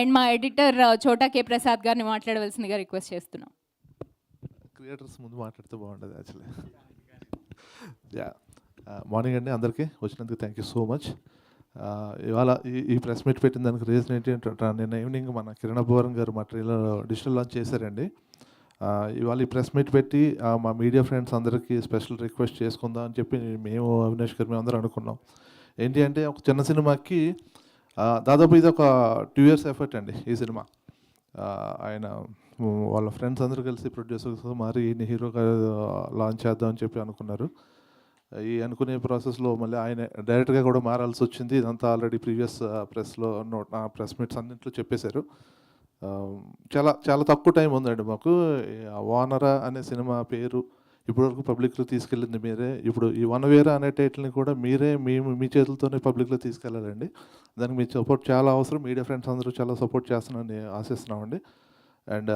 And మా editor చోటా కే ప్రసాద్ గారిని మాట్లాడవలసిందిగా రిక్వెస్ట్ చేస్తున్నాం. క్రియేటర్స్ ముందు మాట్లాడితే బాగుండదు యాక్చువల్లీ. యా, మార్నింగ్ అండి అందరికీ, వచ్చినందుకు థ్యాంక్ యూ సో మచ్. ఇవాళ ఈ ప్రెస్ మీట్ పెట్టిన దానికి రీజన్ ఏంటి అంటే, నిన్న ఈవినింగ్ మన కిరణ్ అబ్బవరం గారు మా ట్రైలర్ డిజిటల్ లాంచ్ చేశారండి. ఇవాళ ఈ ప్రెస్ మీట్ పెట్టి మా మీడియా ఫ్రెండ్స్ అందరికీ స్పెషల్ రిక్వెస్ట్ చేసుకుందాం అని చెప్పి మేము అవినాష్ గారు మేము అందరం అనుకున్నాం. ఏంటి అంటే, ఒక చిన్న సినిమాకి దాదాపు ఇది ఒక 2 years ఎఫర్ట్ అండి ఈ సినిమా. ఆయన వాళ్ళ ఫ్రెండ్స్ అందరూ కలిసి ప్రొడ్యూసర్స్ మరి ఈయన హీరోగా లాంచ్ చేద్దాం అని చెప్పి అనుకున్నారు. ఈ అనుకునే ప్రాసెస్లో మళ్ళీ ఆయన డైరెక్ట్గా కూడా మారాల్సి వచ్చింది. ఇదంతా ఆల్రెడీ ప్రీవియస్ ప్రెస్ మీట్స్ అన్నింటిలో చెప్పేశారు. చాలా చాలా తక్కువ టైం ఉందండి మాకు. వానరా అనే సినిమా పేరు ఇప్పటివరకు పబ్లిక్లో తీసుకెళ్ళింది మీరే. ఇప్పుడు ఈ వనవేరా అనే టైటిల్ని కూడా మీరే మీ చేతులతోనే పబ్లిక్లో తీసుకెళ్ళాలండి. దానికి మీ సపోర్ట్ చాలా అవసరం. మీడియా ఫ్రెండ్స్ అందరూ చాలా సపోర్ట్ చేస్తున్నారని ఆశిస్తున్నామండి. And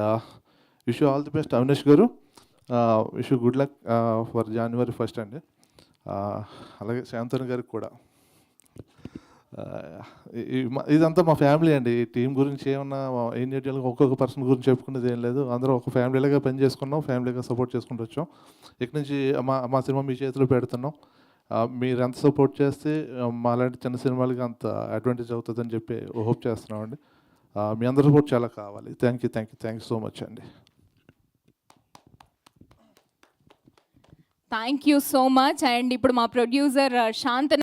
wish you all the best Avinash garu. Wish you good luck for January 1st అండి. అలాగే శాంతను గారికి కూడా. ఇదంతా మా ఫ్యామిలీ అండి. ఈ టీం గురించి ఏమన్నా ఇండివిజువల్గా ఒక్కొక్క పర్సన్ గురించి చెప్పుకునేది ఏం లేదు. అందరూ ఒక ఫ్యామిలీలాగా పని చేసుకున్నాం, ఫ్యామిలీగా సపోర్ట్ చేసుకుంటూ వచ్చాం. ఇక్కడి నుంచి మా సినిమా మీ చేతిలో పెడుతున్నాం. మీరు ఎంత సపోర్ట్ చేస్తే మాలాంటి చిన్న సినిమాలకి అంత అడ్వాంటేజ్ అవుతుందని చెప్పి హోప్ చేస్తున్నామండి. మీ అందరి సపోర్ట్ చాలా కావాలి. థ్యాంక్ యూ సో మచ్ అండి. Thank you so much. And ఇప్పుడు మా ప్రొడ్యూసర్ శాంతన్